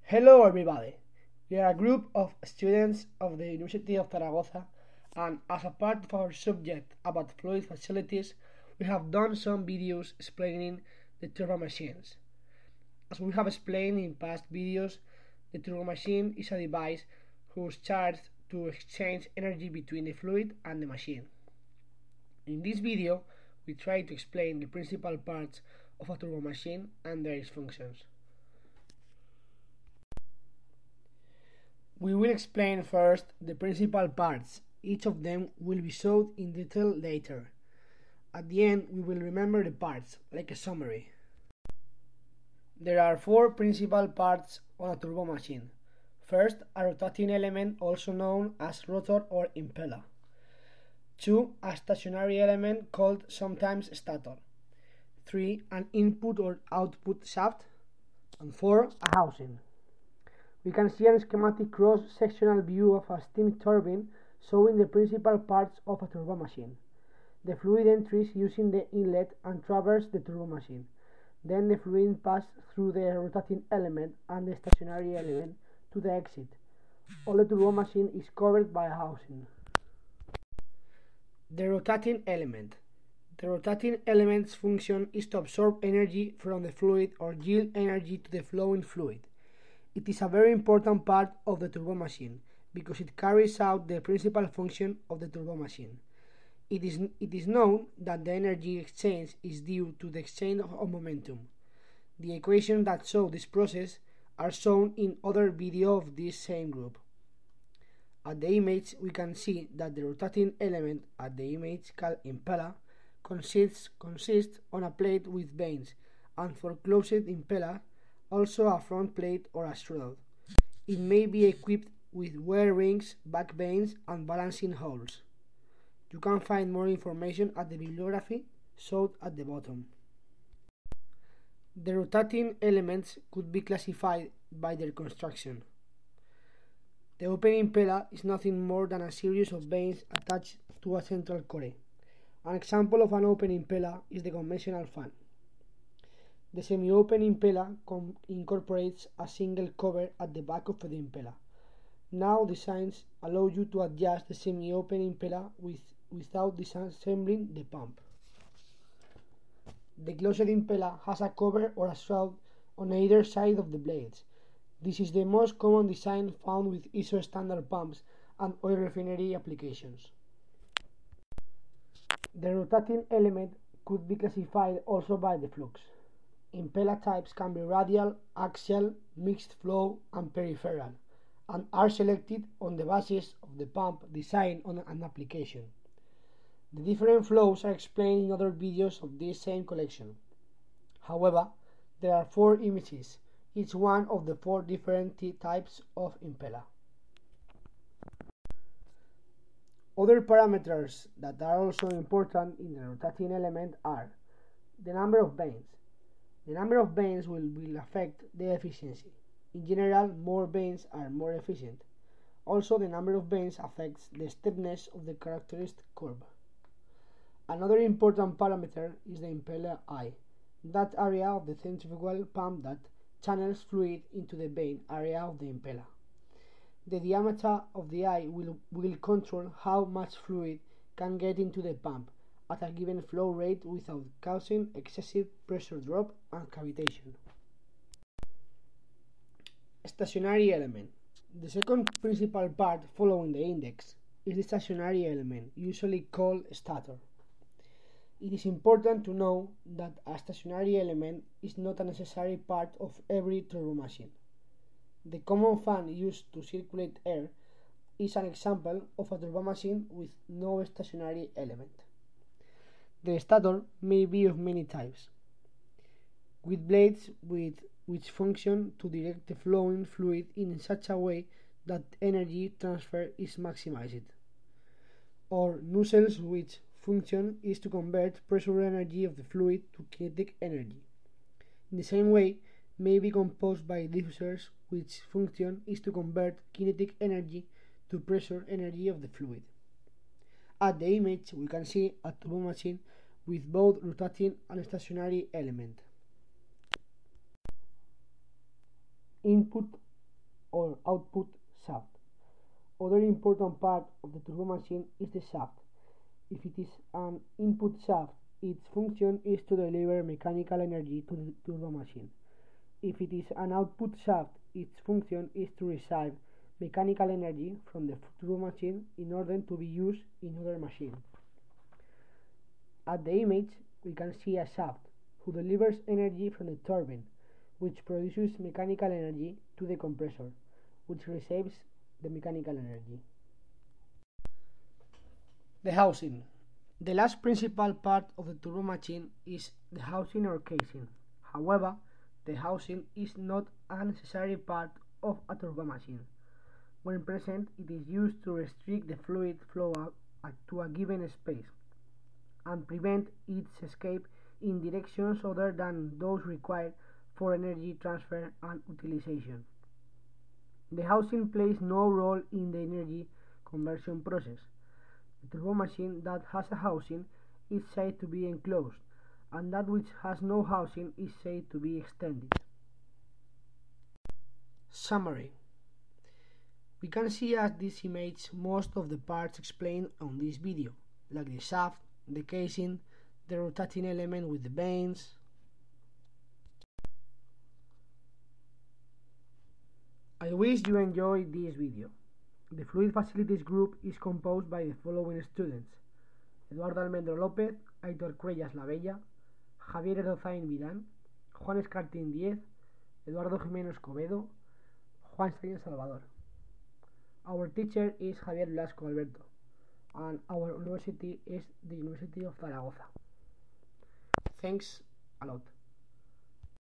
Hello everybody! We are a group of students of the University of Zaragoza, and as a part of our subject about fluid facilities, we have done some videos explaining the turbomachines. As we have explained in past videos, the turbomachine is a device whose charge to exchange energy between the fluid and the machine. In this video, we try to explain the principal parts of a turbomachine and their functions. We will explain first the principal parts. Each of them will be shown in detail later. At the end, we will remember the parts, like a summary. There are four principal parts on a turbomachine. First, a rotating element, also known as rotor or impeller. 2. A stationary element called sometimes stator. 3. An input or output shaft. And 4. A housing. We can see a schematic cross-sectional view of a steam turbine showing the principal parts of a turbomachine. The fluid enters using the inlet and traverses the turbomachine. Then the fluid passes through the rotating element and the stationary element to the exit. All the turbomachine is covered by a housing. The rotating element. The rotating element's function is to absorb energy from the fluid or yield energy to the flowing fluid. It is a very important part of the turbomachine because it carries out the principal function of the turbomachine. It is known that the energy exchange is due to the exchange of momentum. The equations that show this process are shown in other video of this same group. At the image, we can see that the rotating element at the image called impeller consists on a plate with vanes, and for closed impeller, also a front plate or a shroud. It may be equipped with wear rings, back vanes, and balancing holes. You can find more information at the bibliography shown at the bottom. The rotating elements could be classified by their construction. The open impeller is nothing more than a series of vanes attached to a central core. An example of an open impeller is the conventional fan. The semi-open impeller incorporates a single cover at the back of the impeller. Now designs allow you to adjust the semi-open impeller without disassembling the pump. The closed impeller has a cover or a shroud on either side of the blades. This is the most common design found with ISO standard pumps and oil refinery applications. The rotating element could be classified also by the flux. Impeller types can be radial, axial, mixed flow, and peripheral, and are selected on the basis of the pump design on an application. The different flows are explained in other videos of this same collection. However, there are 4 images, each one of the 4 different types of impeller. Other parameters that are also important in the rotating element are the number of vanes. The number of vanes will affect the efficiency. In general, more vanes are more efficient. Also, the number of vanes affects the stiffness of the characteristic curve. Another important parameter is the impeller eye, that area of the centrifugal pump that channels fluid into the vane area of the impeller. The diameter of the eye will control how much fluid can get into the pump at a given flow rate without causing excessive pressure drop and cavitation. Stationary element. The second principal part following the index is the stationary element, usually called stator. It is important to know that a stationary element is not a necessary part of every turbomachine. The common fan used to circulate air is an example of a turbomachine with no stationary element. The stator may be of many types, with blades which function to direct the flowing fluid in such a way that energy transfer is maximized, or nozzles which function is to convert pressure energy of the fluid to kinetic energy. In the same way, may be composed by diffusers which function is to convert kinetic energy to pressure energy of the fluid. At the image, we can see a turbomachine with both rotating and stationary element. Input or output shaft. Other important part of the turbomachine is the shaft. If it is an input shaft, its function is to deliver mechanical energy to the turbomachine. If it is an output shaft, its function is to receive mechanical energy from the turbomachine in order to be used in other machines. At the image, we can see a shaft who delivers energy from the turbine, which produces mechanical energy to the compressor, which receives the mechanical energy. The housing. The last principal part of the turbomachine is the housing or casing. However, the housing is not a necessary part of a turbomachine. When present, it is used to restrict the fluid flow to a given space and prevent its escape in directions other than those required for energy transfer and utilization. The housing plays no role in the energy conversion process. The turbomachine that has a housing is said to be enclosed, and that which has no housing is said to be extended. Summary. We can see at this image most of the parts explained on this video, like the shaft, the casing, the rotating element with the vanes. I wish you enjoyed this video. The Fluid Facilities Group is composed by the following students: Eduardo Almendro López, Aitor Cuellas Labella, Javier Edozain Vidán, Juan Escartín Diez, Eduardo Jiménez Escobedo, Juan Sánchez Salvador. Our teacher is Javier Blasco Alberto, and our university is the University of Zaragoza. Thanks a lot.